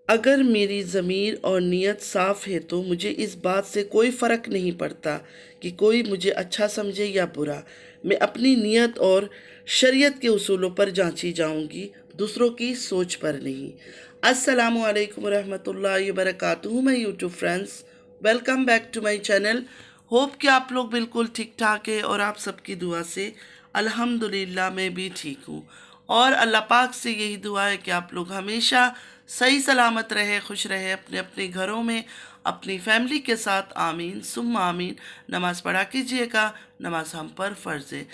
अगर मेरी ज़मीर और नीयत साफ़ है तो मुझे इस बात से कोई फ़र्क नहीं पड़ता कि कोई मुझे अच्छा समझे या बुरा। मैं अपनी नीयत और शरीयत के उसूलों पर जांची जाऊंगी, दूसरों की सोच पर नहीं। अस्सलामु अलैकुम रहमतुल्लाहि व बरकातुहू। My YouTube friends, welcome back to my channel. Hope कि आप लोग बिल्कुल ठीक ठाक है और आप सबकी दुआ से अल्हम्दुलिल्लाह मैं भी ठीक हूँ। और अल्लाह पाक से यही दुआ है कि आप लोग हमेशा सही सलामत रहे, खुश रहे अपने अपने घरों में, अपनी फैमिली के साथ। आमीन सुम्मा आमीन। नमाज़ पढ़ा कीजिएगा, नमाज हम पर फ़र्ज़ है।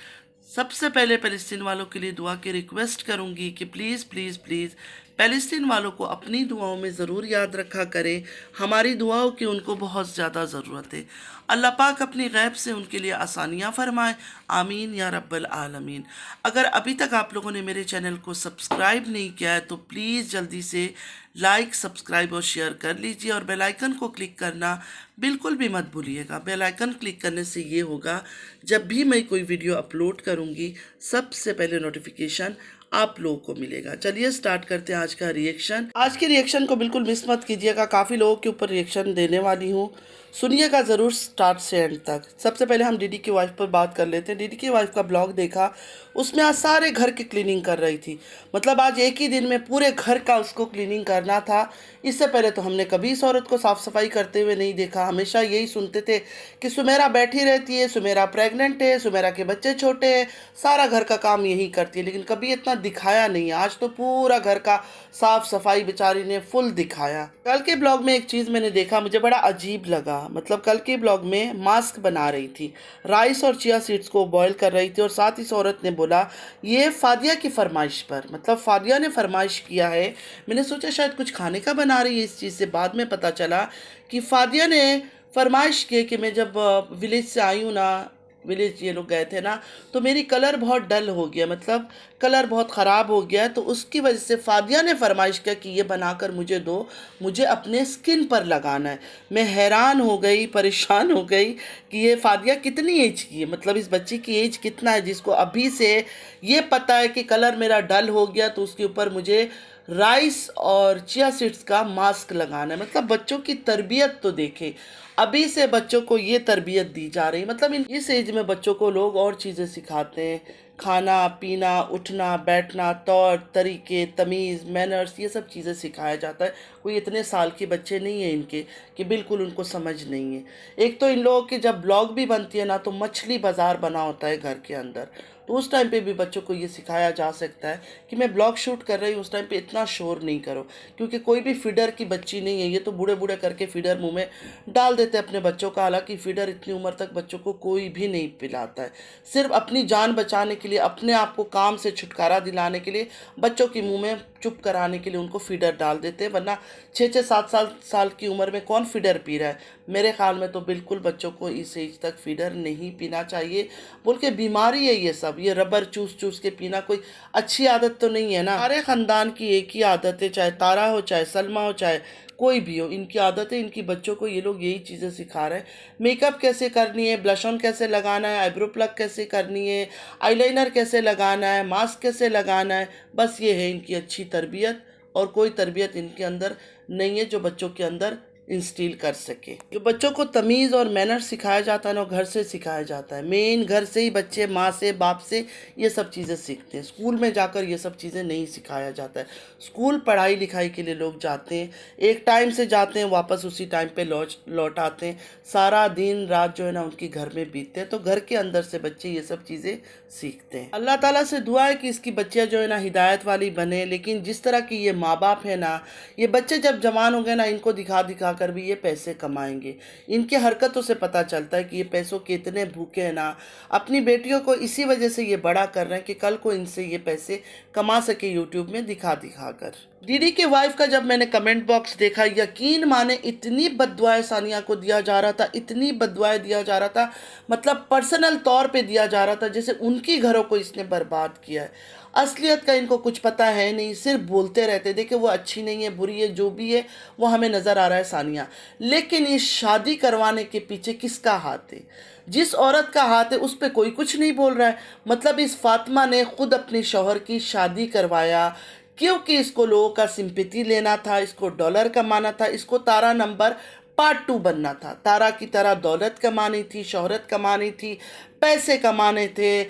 सबसे पहले फ़लस्तीन वालों के लिए दुआ की रिक्वेस्ट करूंगी कि प्लीज़ प्लीज़ प्लीज़ फ़लस्तीन वालों को अपनी दुआओं में ज़रूर याद रखा करें। हमारी दुआओं की उनको बहुत ज़्यादा ज़रूरत है। अल्लाह पाक अपनी गैब से उनके लिए आसानियाँ फरमाए। आमीन या रब्बल आलमीन। अगर अभी तक आप लोगों ने मेरे चैनल को सब्सक्राइब नहीं किया है तो प्लीज़ जल्दी से लाइक, सब्सक्राइब और शेयर कर लीजिए और बेल आइकन को क्लिक करना बिल्कुल भी मत भूलिएगा। बेल आइकन क्लिक करने से ये होगा, जब भी मैं कोई वीडियो अपलोड करूँगी सबसे पहले नोटिफिकेशन आप लोगों को मिलेगा। चलिए स्टार्ट करते हैं आज का रिएक्शन। आज के रिएक्शन को बिल्कुल मिस मत कीजिएगा, काफ़ी लोगों के ऊपर रिएक्शन देने वाली हूँ, सुनिएगा ज़रूर स्टार्ट से एंड तक। सबसे पहले हम डीडी की वाइफ पर बात कर लेते हैं। डीडी की वाइफ का ब्लॉग देखा, उसमें आज सारे घर की क्लीनिंग कर रही थी। मतलब आज एक ही दिन में पूरे घर का उसको क्लीनिंग करना था। इससे पहले तो हमने कभी इस औरत को साफ़ सफाई करते हुए नहीं देखा। हमेशा यही सुनते थे कि सुमेरा बैठी रहती है, सुमेरा प्रेग्नेंट है, सुमेरा के बच्चे छोटे हैं, सारा घर का काम यही करती है, लेकिन कभी इतना दिखाया नहीं। आज तो पूरा घर का साफ सफाई बेचारी ने फुल दिखाया। कल के ब्लॉग में एक चीज़ मैंने देखा, मुझे बड़ा अजीब लगा। मतलब कल के ब्लॉग में मास्क बना रही थी, राइस और चिया सीड्स को बॉईल कर रही थी, और साथ इस औरत ने बोला ये फादिया की फरमाइश पर, मतलब फादिया ने फरमाइश किया है। मैंने सोचा शायद कुछ खाने का बना रही है इस चीज़ से, बाद में पता चला कि फादिया ने फरमाइश की कि मैं जब विलेज से आई हूँ ना, विलेज ये लोग गए थे ना, तो मेरी कलर बहुत डल हो गया, मतलब कलर बहुत ख़राब हो गया। तो उसकी वजह से फादिया ने फरमाइश किया कि ये बनाकर मुझे दो, मुझे अपने स्किन पर लगाना है। मैं हैरान हो गई, परेशान हो गई कि ये फादिया कितनी एज की है, मतलब इस बच्ची की एज कितना है जिसको अभी से ये पता है कि कलर मेरा डल हो गया तो उसके ऊपर मुझे राइस और चिया सीड्स का मास्क लगाना है। मतलब बच्चों की तरबियत तो देखें, अभी से बच्चों को ये तरबियत दी जा रही। मतलब इस एज में बच्चों को लोग और चीज़ें सिखाते हैं, खाना पीना, उठना बैठना, तौर तरीके, तमीज़, मैनर्स, ये सब चीज़ें सिखाया जाता है। कोई इतने साल के बच्चे नहीं हैं इनके कि बिल्कुल उनको समझ नहीं है। एक तो इन लोगों की जब ब्लॉग भी बनती है ना, तो मछली बाज़ार बना होता है घर के अंदर, तो उस टाइम पे भी बच्चों को ये सिखाया जा सकता है कि मैं ब्लॉग शूट कर रही हूँ, उस टाइम पे इतना शोर नहीं करो, क्योंकि कोई भी फीडर की बच्ची नहीं है। ये तो बूढ़े बूढ़े करके फीडर मुंह में डाल देते हैं अपने बच्चों का, हालांकि फीडर इतनी उम्र तक बच्चों को कोई भी नहीं पिलाता है। सिर्फ अपनी जान बचाने के लिए, अपने आप को काम से छुटकारा दिलाने के लिए, बच्चों के मुंह में चुप कराने के लिए उनको फीडर डाल देते हैं, वरना 6-6 7 साल की उम्र में कौन फीडर पी रहा है। मेरे ख्याल में तो बिल्कुल बच्चों को इस एज तक फीडर नहीं पीना चाहिए, बोल के बीमारी है ये सब। ये रबर चूस चूस के पीना कोई अच्छी आदत तो नहीं है ना। सारे ख़ानदान की एक ही आदत है, चाहे तारा हो, चाहे सलमा हो, चाहे कोई भी हो, इनकी आदत है। इनकी बच्चों को ये लोग यही चीज़ें सिखा रहे हैं। मेकअप कैसे करनी है, ब्लश ऑन कैसे लगाना है, आईब्रो प्लग कैसे करनी है, आईलाइनर कैसे लगाना है, मास्क कैसे लगाना है, बस ये है इनकी अच्छी तरबियत। और कोई तरबियत इनके अंदर नहीं है जो बच्चों के अंदर इंस्टिल कर सके। जो बच्चों को तमीज़ और मैनर सिखाया जाता है ना, घर से सिखाया जाता है। मेन घर से ही बच्चे माँ से, बाप से ये सब चीज़ें सीखते हैं। स्कूल में जाकर ये सब चीज़ें नहीं सिखाया जाता है। स्कूल पढ़ाई लिखाई के लिए लोग जाते हैं, एक टाइम से जाते हैं, वापस उसी टाइम पे लौट आते हैं। सारा दिन रात जो है ना उनकी घर में बीतते हैं, तो घर के अंदर से बच्चे ये सब चीज़ें सीखते हैं। अल्लाह ताला से दुआ है कि इसकी बच्चियाँ जो है ना हिदायत वाली बने। लेकिन जिस तरह की ये माँ बाप है ना, ये बच्चे जब जवान हो गए ना, इनको दिखा दिखा कर भी ये पैसे कमाएंगे। इनकी हरकतों से पता चलता है कि ये पैसों के इतने भूखे हैं ना। अपनी बेटियों को इसी वजह से ये बड़ा कर रहे हैं कि कल को इनसे ये पैसे कमा सके यूट्यूब में दिखा दिखा कर। डीडी के वाइफ का जब मैंने कमेंट बॉक्स देखा, यकीन माने इतनी बद्दुआएं सानिया को दिया जा रहा था, इतनी बद्दुआएं दिया जा रहा था, मतलब पर्सनल तौर पे दिया जा रहा था जैसे उनकी घरों को इसने बर्बाद किया है। असलियत का इनको कुछ पता है नहीं, सिर्फ बोलते रहते। देखिए वो अच्छी नहीं है, बुरी है, जो भी है वो हमें नज़र आ रहा है सानिया, लेकिन इस शादी करवाने के पीछे किसका हाथ है? जिस औरत का हाथ है उस पर कोई कुछ नहीं बोल रहा है। मतलब इस फातिमा ने खुद अपने शौहर की शादी करवाया, क्योंकि इसको लोगों का सिंपैथी लेना था, इसको डॉलर कमाना था, इसको तारा नंबर पार्ट 2 बनना था। तारा की तरह दौलत कमानी थी, शोहरत कमानी थी, पैसे कमाने थे,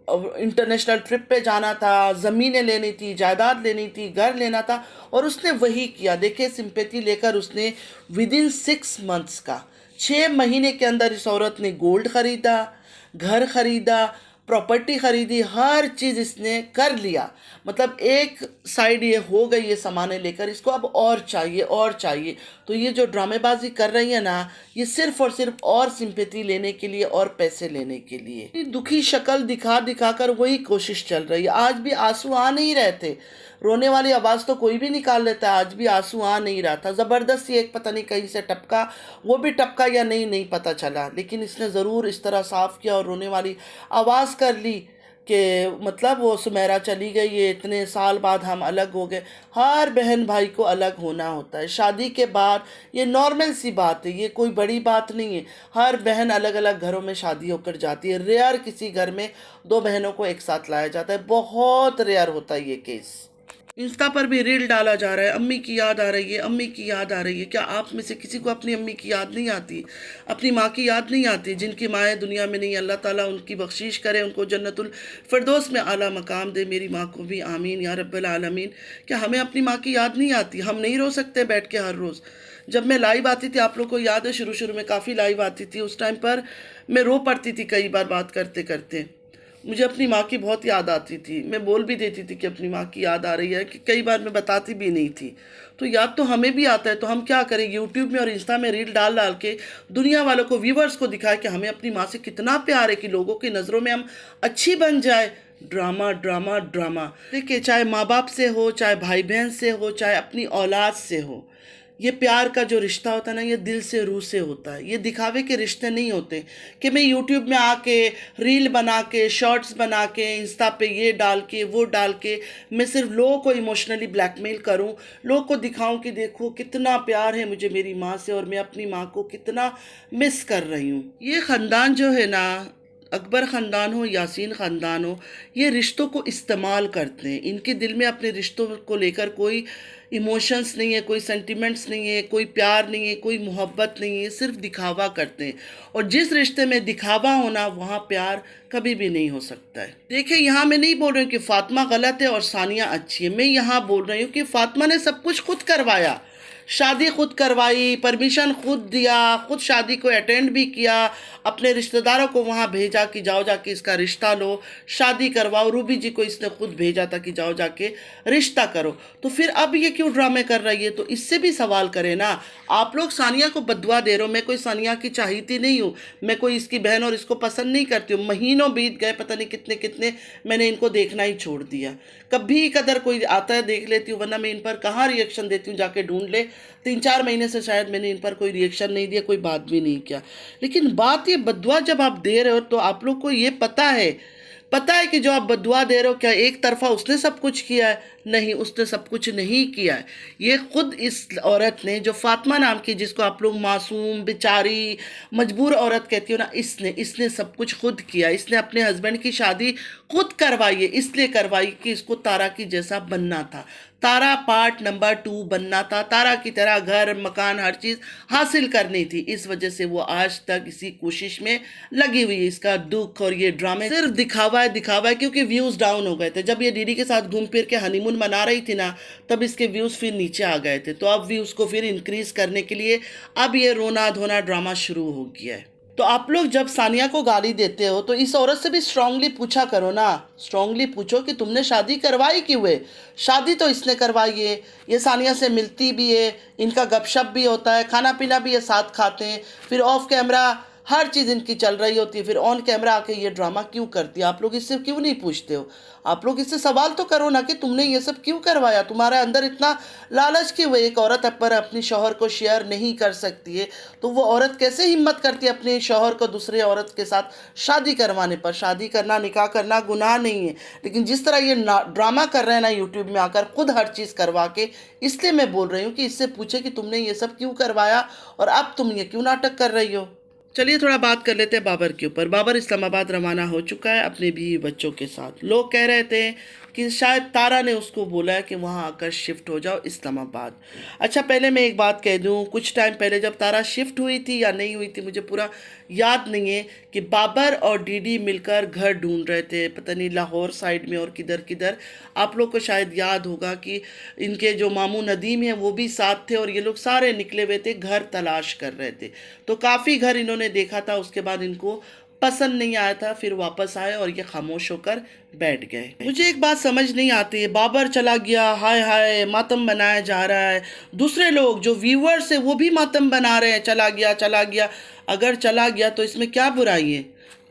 इंटरनेशनल ट्रिप पे जाना था, ज़मीनें लेनी थी, जायदाद लेनी थी, घर लेना था, और उसने वही किया। देखिए, सिंपैथी लेकर उसने विद इन 6 मंथ्स का, 6 महीने के अंदर इस औरत ने गोल्ड खरीदा, घर खरीदा, प्रॉपर्टी खरीदी, हर चीज़ इसने कर लिया। मतलब एक साइड ये हो गई ये सामाने लेकर, इसको अब और चाहिए और चाहिए। तो ये जो ड्रामेबाजी कर रही है ना, ये सिर्फ और सिर्फ और सिंपैथी लेने के लिए और पैसे लेने के लिए। ये दुखी शक्ल दिखा दिखा कर वही कोशिश चल रही है। आज भी आंसू आ नहीं रहे थे, रोने वाली आवाज़ तो कोई भी निकाल लेता है, आज भी आंसू आ नहीं रहा था। ज़बरदस्ती एक पता नहीं कहीं से टपका, वो भी टपका या नहीं नहीं पता चला, लेकिन इसने ज़रूर इस तरह साफ किया और रोने वाली आवाज़ कर ली कि मतलब वो सुमेरा चली गई, ये इतने साल बाद हम अलग हो गए। हर बहन भाई को अलग होना होता है शादी के बाद, ये नॉर्मल सी बात है, ये कोई बड़ी बात नहीं है। हर बहन अलग अलग घरों में शादी होकर जाती है, रेयर किसी घर में दो बहनों को एक साथ लाया जाता है, बहुत रेयर होता है ये केस। इंस्टा पर भी रील डाला जा रहा है, अम्मी की याद आ रही है, अम्मी की याद आ रही है। क्या आप में से किसी को अपनी अम्मी की याद नहीं आती, अपनी माँ की याद नहीं आती? जिनकी माएँ दुनिया में नहीं, अल्लाह ताला उनकी बख्शिश करे, उनको जन्नतुल फिरदौस में आला मकाम दे। मेरी माँ को भी आमीन या रब्बल आलमीन। क्या हमें अपनी माँ की याद नहीं आती? हम नहीं रो सकते बैठ के हर रोज़? जब मैं लाइव आती थी, आप लोग को याद है, शुरू शुरू में काफ़ी लाइव आती थी, उस टाइम पर मैं रो पड़ती थी कई बार बात करते करते। मुझे अपनी माँ की बहुत याद आती थी, मैं बोल भी देती थी कि अपनी माँ की याद आ रही है, कि कई बार मैं बताती भी नहीं थी। तो याद तो हमें भी आता है, तो हम क्या करें, यूट्यूब में और इंस्टा में रील डाल डाल के दुनिया वालों को, व्यूवर्स को दिखाए कि हमें अपनी माँ से कितना प्यार है, कि लोगों की नज़रों में हम अच्छी बन जाए। Drama drama drama. देखिए, चाहे माँ बाप से हो, चाहे भाई बहन से हो, चाहे अपनी औलाद से हो, ये प्यार का जो रिश्ता होता है ना, ये दिल से रूह से होता है। ये दिखावे के रिश्ते नहीं होते कि मैं यूट्यूब में आके रील बना के, शॉर्ट्स बना के, इंस्टा पे ये डाल के वो डाल के मैं सिर्फ लोगों को इमोशनली ब्लैकमेल करूं, लोगों को दिखाऊं कि देखो कितना प्यार है मुझे मेरी माँ से, और मैं अपनी माँ को कितना मिस कर रही हूँ। ये ख़ानदान जो है ना, अकबर ख़ानदान हो, यासीन ख़ानदान हो, ये रिश्तों को इस्तेमाल करते हैं। इनके दिल में अपने रिश्तों को लेकर कोई इमोशंस नहीं है, कोई सेंटिमेंट्स नहीं है, कोई प्यार नहीं है, कोई मोहब्बत नहीं है, सिर्फ दिखावा करते हैं। और जिस रिश्ते में दिखावा होना, वहाँ प्यार कभी भी नहीं हो सकता है। देखिए, यहाँ मैं नहीं बोल रही हूँ कि फ़ातिमा गलत है और सानिया अच्छी है, मैं यहाँ बोल रही हूँ कि फ़ातिमा ने सब कुछ खुद करवाया, शादी खुद करवाई, परमिशन खुद दिया, खुद शादी को अटेंड भी किया, अपने रिश्तेदारों को वहाँ भेजा कि जाओ जाके इसका रिश्ता लो, शादी करवाओ। रूबी जी को इसने खुद भेजा था कि जाओ जाके रिश्ता करो। तो फिर अब ये क्यों ड्रामे कर रही है? तो इससे भी सवाल करें ना। आप लोग सानिया को बदुआ दे रहे हो, मैं कोई सानिया की चाहती नहीं हूँ, मैं कोई इसकी बहन और इसको पसंद नहीं करती हूँ। महीनों बीत गए, पता नहीं कितने कितने, मैंने इनको देखना ही छोड़ दिया। कभी कदर कोई आता है देख लेती हूँ, वरना मैं इन पर कहाँ रिएक्शन देती हूँ, जाके ढूंढ ले। 3-4 महीने से शायद मैंने इन पर कोई रिएक्शन नहीं दिया, कोई बात भी नहीं किया। लेकिन बात ये, बदुआ जब आप दे रहे हो तो आप लोग को ये पता है कि जो आप बदुआ दे रहे हो, क्या एक तरफा उसने सब कुछ किया है? नहीं, उसने सब कुछ नहीं किया है। ये खुद इस औरत ने, जो फातिमा नाम की, जिसको आप लोग मासूम, बेचारी, मजबूर औरत कहती हो ना, इसने सब कुछ खुद किया। इसने अपने हस्बैंड की शादी खुद करवाई है, इसलिए करवाई कि इसको तारा की जैसा बनना था, तारा पार्ट नंबर 2 बनना था, तारा की तरह घर मकान हर चीज़ हासिल करनी थी। इस वजह से वो आज तक इसी कोशिश में लगी हुई है। इसका दुख और ये ड्रामे सिर्फ दिखावा है, क्योंकि व्यूज़ डाउन हो गए थे। जब ये दीदी के साथ घूम फिर के हनीमून मना रही थी ना, तब इसके व्यूज़ फिर नीचे आ गए थे। तो अब व्यूज़ को फिर इंक्रीज़ करने के लिए अब ये रोना धोना ड्रामा शुरू हो गया है। तो आप लोग जब सानिया को गाली देते हो, तो इस औरत से भी स्ट्रांगली पूछा करो ना, स्ट्रांगली पूछो कि तुमने शादी करवाई क्यों है? शादी तो इसने करवाई है, ये सानिया से मिलती भी है, इनका गपशप भी होता है, खाना पीना भी ये साथ खाते हैं, फिर ऑफ कैमरा हर चीज़ इनकी चल रही होती है, फिर ऑन कैमरा आके ये ड्रामा क्यों करती है? आप लोग इससे क्यों नहीं पूछते हो? आप लोग इससे सवाल तो करो ना कि तुमने ये सब क्यों करवाया, तुम्हारे अंदर इतना लालच क्यों है? एक औरत पर अपनी शौहर को शेयर नहीं कर सकती है, तो वो औरत कैसे हिम्मत करती है अपने शौहर को दूसरे औरत के साथ शादी करवाने पर? शादी करना, निकाह करना गुनाह नहीं है, लेकिन जिस तरह ये ड्रामा कर रहे हैं ना यूट्यूब में आकर, खुद हर चीज़ करवा के, इसलिए मैं बोल रही हूँ कि इससे पूछे कि तुमने ये सब क्यों करवाया और अब तुम ये क्यों नाटक कर रही हो। चलिए थोड़ा बात कर लेते हैं बाबर के ऊपर। बाबर इस्लामाबाद रवाना हो चुका है अपने बीवी बच्चों के साथ। लोग कह रहे थे कि शायद तारा ने उसको बोला है कि वहाँ आकर शिफ्ट हो जाओ इस्लामाबाद। अच्छा, पहले मैं एक बात कह दूँ, कुछ टाइम पहले जब तारा शिफ्ट हुई थी या नहीं हुई थी मुझे पूरा याद नहीं है, कि बाबर और डीडी मिलकर घर ढूंढ रहे थे, पता नहीं लाहौर साइड में और किधर किधर। आप लोग को शायद याद होगा कि इनके जो मामू नदीम हैं वो भी साथ थे और ये लोग सारे निकले हुए थे, घर तलाश कर रहे थे। तो काफ़ी घर इन्होंने देखा था, उसके बाद इनको पसंद नहीं आया था, फिर वापस आए और ये खामोश होकर बैठ गए। मुझे एक बात समझ नहीं आती है, बाबर चला गया, हाय हाय मातम बनाया जा रहा है, दूसरे लोग जो व्यूअर्स है वो भी मातम बना रहे हैं, चला गया चला गया। अगर चला गया तो इसमें क्या बुराई है?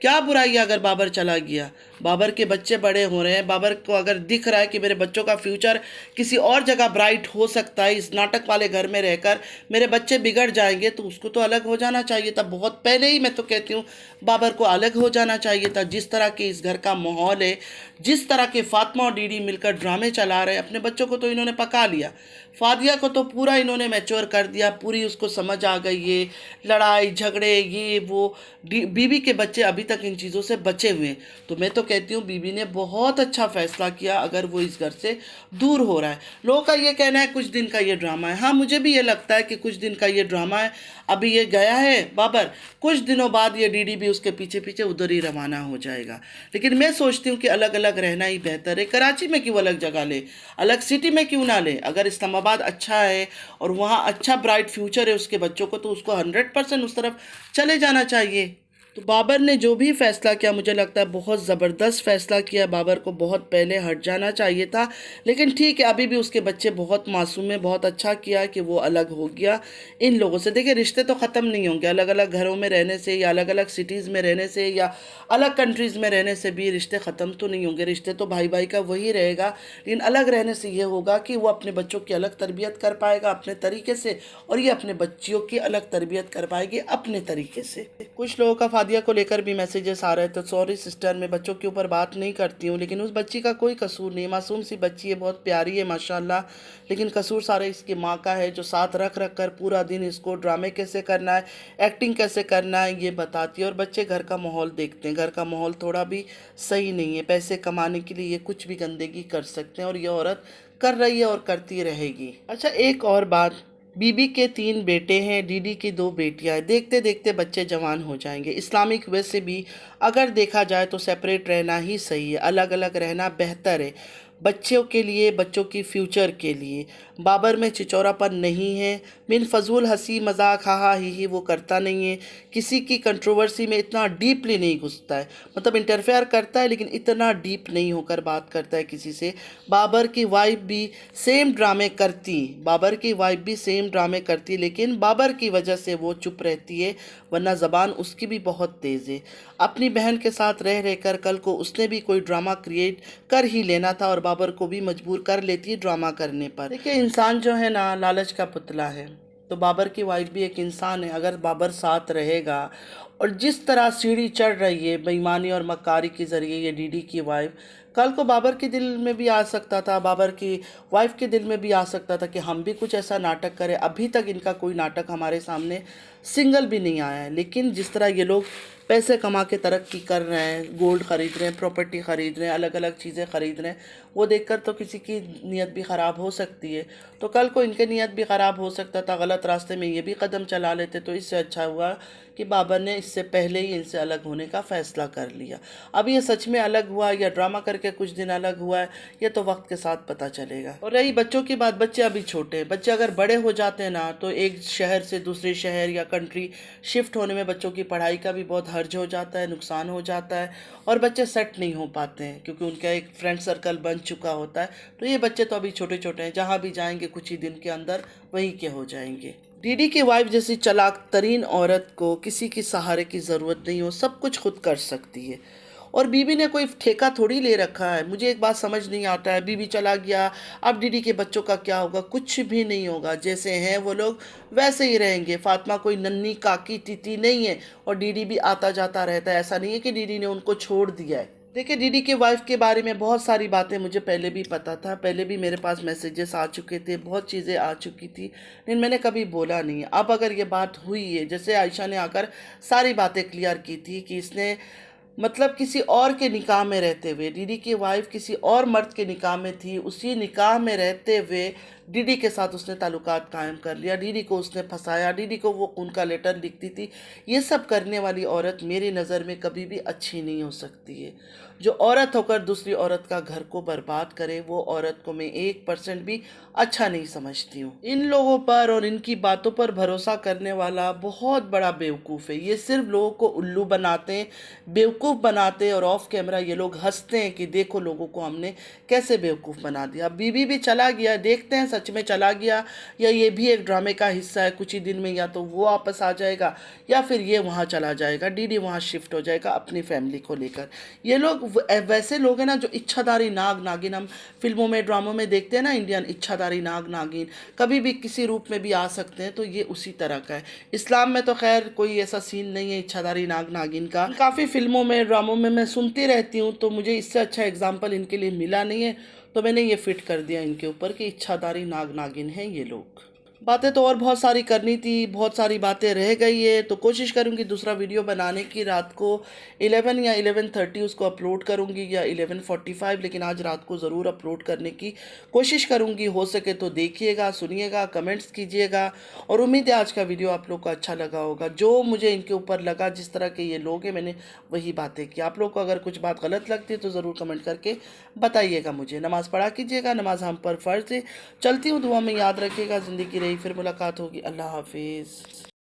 क्या बुराई है अगर बाबर चला गया? बाबर के बच्चे बड़े हो रहे हैं, बाबर को अगर दिख रहा है कि मेरे बच्चों का फ्यूचर किसी और जगह ब्राइट हो सकता है, इस नाटक वाले घर में रहकर मेरे बच्चे बिगड़ जाएंगे, तो उसको तो अलग हो जाना चाहिए था बहुत पहले ही। मैं तो कहती हूँ बाबर को अलग हो जाना चाहिए था। जिस तरह के इस घर का माहौल है, जिस तरह के फातिमा और डीडी मिलकर ड्रामे चला रहे हैं, अपने बच्चों को तो इन्होंने पका लिया, फादिया को तो पूरा इन्होंने मैच्योर कर दिया, पूरी उसको समझ आ गई ये लड़ाई झगड़े ये वो। बीबी के बच्चे अभी तक इन चीज़ों से बचे हुए हैं। तो मैं तो कहती हूँ बीबी ने बहुत अच्छा फैसला किया अगर वो इस घर से दूर हो रहा है। लोगों का ये कहना है कुछ दिन का ये ड्रामा है। हाँ, मुझे भी ये लगता है कि कुछ दिन का ये ड्रामा है। अभी ये गया है बाबर, कुछ दिनों बाद ये डीडी भी उसके पीछे पीछे उधर ही रवाना हो जाएगा। लेकिन मैं सोचती हूँ कि अलग अलग रहना ही बेहतर है। कराची में क्यों अलग जगह ले, अलग सिटी में क्यों ना ले? अगर इस्लामाबाद अच्छा है और वहाँ अच्छा ब्राइट फ्यूचर है उसके बच्चों को, तो उसको 100% उस तरफ चले जाना चाहिए। तो बाबर ने जो भी फैसला किया मुझे लगता है बहुत ज़बरदस्त फैसला किया। बाबर को बहुत पहले हट जाना चाहिए था, लेकिन ठीक है, अभी भी उसके बच्चे बहुत मासूम हैं। बहुत अच्छा किया कि वो अलग हो गया इन लोगों से। देखिए, रिश्ते तो ख़त्म नहीं होंगे, अलग अलग घरों में रहने से या अलग अलग सिटीज़ में रहने से या अलग कंट्रीज़ में रहने से भी रिश्ते ख़त्म तो नहीं होंगे। रिश्ते तो भाई भाई का वही रहेगा, लेकिन अलग रहने से ये होगा कि वो अपने बच्चों की अलग तरबियत कर पाएगा अपने तरीके से, और ये अपने बच्चियों की अलग तरबियत कर पाएगी अपने तरीके से। कुछ लोगों का फादिया को लेकर भी मैसेजेस आ रहे थे, तो सॉरी सिस्टर, मैं बच्चों के ऊपर बात नहीं करती हूँ, लेकिन उस बच्ची का कोई कसूर नहीं, मासूम सी बच्ची है, बहुत प्यारी है माशाल्लाह, लेकिन कसूर सारे इसकी माँ का है, जो साथ रख रख कर पूरा दिन इसको ड्रामे कैसे करना है, एक्टिंग कैसे करना है ये बताती है। और बच्चे घर का माहौल देखते हैं, घर का माहौल थोड़ा भी सही नहीं है। पैसे कमाने के लिए ये कुछ भी गंदगी कर सकते हैं, और ये औरत कर रही है और करती रहेगी। अच्छा, एक और बात, बीबी के 3 बेटे हैं, डीडी की 2 बेटियां हैं। देखते देखते बच्चे जवान हो जाएंगे। इस्लामिक वे से भी अगर देखा जाए तो सेपरेट रहना ही सही है, अलग अलग रहना बेहतर है बच्चों के लिए, बच्चों की फ्यूचर के लिए। बाबर में चिचौरापन नहीं है, बिन फजूल हंसी मजाक हा हा ही वो करता नहीं है, किसी की कंट्रोवर्सी में इतना डीपली नहीं घुसता है, मतलब इंटरफेयर करता है लेकिन इतना डीप नहीं होकर बात करता है किसी से। बाबर की वाइफ भी सेम ड्रामे करती, बाबर की वाइफ भी सेम ड्रामे करती, लेकिन बाबर की वजह से वो चुप रहती है, वरना ज़बान उसकी भी बहुत तेज़ है। अपनी बहन के साथ रह रहकर कल को उसने भी कोई ड्रामा क्रिएट कर ही लेना था और बाबर को भी मजबूर कर लेती है ड्रामा करने पर। देखिए, इंसान जो है ना लालच का पुतला है, तो बाबर की वाइफ भी एक इंसान है। अगर बाबर साथ रहेगा, और जिस तरह सीढ़ी चढ़ रही है बेईमानी और मक्कारी के ज़रिए ये डीडी की वाइफ, कल को बाबर के दिल में भी आ सकता था, बाबर की वाइफ के दिल में भी आ सकता था कि हम भी कुछ ऐसा नाटक करें। अभी तक इनका कोई नाटक हमारे सामने सिंगल भी नहीं आया है, लेकिन जिस तरह ये लोग पैसे कमा के तरक्की कर रहे हैं, गोल्ड ख़रीद रहे हैं, प्रॉपर्टी ख़रीद रहे हैं, अलग अलग चीज़ें ख़रीद रहे हैं, वो देखकर तो किसी की नीयत भी ख़राब हो सकती है। तो कल को इनके नीयत भी ख़राब हो सकता था, गलत रास्ते में ये भी कदम चला लेते। तो इससे अच्छा हुआ कि बाबर ने इससे पहले ही इनसे अलग होने का फ़ैसला कर लिया। अब ये सच में अलग हुआ या ड्रामा करके कुछ दिन अलग हुआ है, ये तो वक्त के साथ पता चलेगा। और रही बच्चों की बात, बच्चे अभी छोटे हैं। बच्चे अगर बड़े हो जाते हैं ना, तो एक शहर से दूसरे शहर या कंट्री शिफ्ट होने में बच्चों की पढ़ाई का भी बहुत हर्ज हो जाता है, नुकसान हो जाता है, और बच्चे सेट नहीं हो पाते हैं क्योंकि उनका एक फ्रेंड सर्कल बन चुका होता है। तो ये बच्चे तो अभी छोटे छोटे हैं, जहाँ भी जाएंगे कुछ ही दिन के अंदर वहीं के हो जाएंगे। डीडी की वाइफ जैसी चालाक तरीन औरत को किसी की सहारे की ज़रूरत नहीं हो, सब कुछ खुद कर सकती है। और बीबी ने कोई ठेका थोड़ी ले रखा है। मुझे एक बात समझ नहीं आता है, बीबी चला गया, अब डीडी के बच्चों का क्या होगा? कुछ भी नहीं होगा, जैसे हैं वो लोग वैसे ही रहेंगे। फातिमा कोई नन्ही काकी तीती नहीं है, और डीडी भी आता जाता रहता है। ऐसा नहीं है कि डीडी ने उनको छोड़ दिया है। देखिए, डीडी के वाइफ के बारे में बहुत सारी बातें मुझे पहले भी पता था, पहले भी मेरे पास मैसेजेस आ चुके थे, बहुत चीज़ें आ चुकी थी, लेकिन मैंने कभी बोला नहीं। अब अगर ये बात हुई है, जैसे आयशा ने आकर सारी बातें क्लियर की थी कि इसने मतलब किसी और के निकाह में रहते हुए, डीडी की वाइफ किसी और मर्द के निकाह में थी, उसी निकाह में रहते हुए डीडी के साथ उसने ताल्लुकात कायम कर लिया, डीडी को उसने फंसाया, डीडी को वो उनका लेटर लिखती थी। ये सब करने वाली औरत मेरी नज़र में कभी भी अच्छी नहीं हो सकती है। जो औरत होकर दूसरी औरत का घर को बर्बाद करे, वो औरत को मैं 1% भी अच्छा नहीं समझती हूँ। इन लोगों पर और इनकी बातों पर भरोसा करने वाला बहुत बड़ा बेवकूफ़ है। ये सिर्फ लोगों को उल्लू बनाते हैं, बेवकूफ़ बनाते हैं, और ऑफ कैमरा ये लोग हंसते हैं कि देखो लोगों को हमने कैसे बेवकूफ़ बना दिया। बीबी भी चला गया, देखते हैं सच में चला गया या ये भी एक ड्रामे का हिस्सा है। कुछ ही दिन में या तो वो वापस आ जाएगा या फिर ये वहाँ चला जाएगा, डीडी वहाँ शिफ्ट हो जाएगा अपनी फैमिली को लेकर। ये लोग वैसे लोग हैं ना जो इच्छाधारी नाग नागिन, हम फिल्मों में ड्रामों में देखते हैं ना, इंडियन इच्छाधारी नाग नागिन कभी भी किसी रूप में भी आ सकते हैं, तो ये उसी तरह का है। इस्लाम में तो खैर कोई ऐसा सीन नहीं है इच्छाधारी नाग नागिन का। काफ़ी फिल्मों में ड्रामों में मैं सुनती रहती हूँ, तो मुझे इससे अच्छा एग्जाम्पल इनके लिए मिला नहीं है, तो मैंने ये फिट कर दिया इनके ऊपर कि इच्छाधारी नाग नागिन हैं ये लोग। बातें तो और बहुत सारी करनी थी, बहुत सारी बातें रह गई है, तो कोशिश करूँगी दूसरा वीडियो बनाने की। रात को 11 या 11:30 उसको अपलोड करूँगी या 11:45, लेकिन आज रात को ज़रूर अपलोड करने की कोशिश करूँगी। हो सके तो देखिएगा, सुनिएगा, कमेंट्स कीजिएगा, और उम्मीद है आज का वीडियो आप लोग को अच्छा लगा होगा। जो मुझे इनके ऊपर लगा, जिस तरह के ये लोग हैं, मैंने वही बातें की। आप लोग को अगर कुछ बात गलत लगती है तो ज़रूर कमेंट करके बताइएगा मुझे। नमाज़ पढ़ा कीजिएगा, नमाज हम पर फ़र्ज़ है। चलती हूँ, दुआ में याद रखिएगा। ज़िंदगी रही फिर मुलाकात होगी। अल्लाह हाफिज़।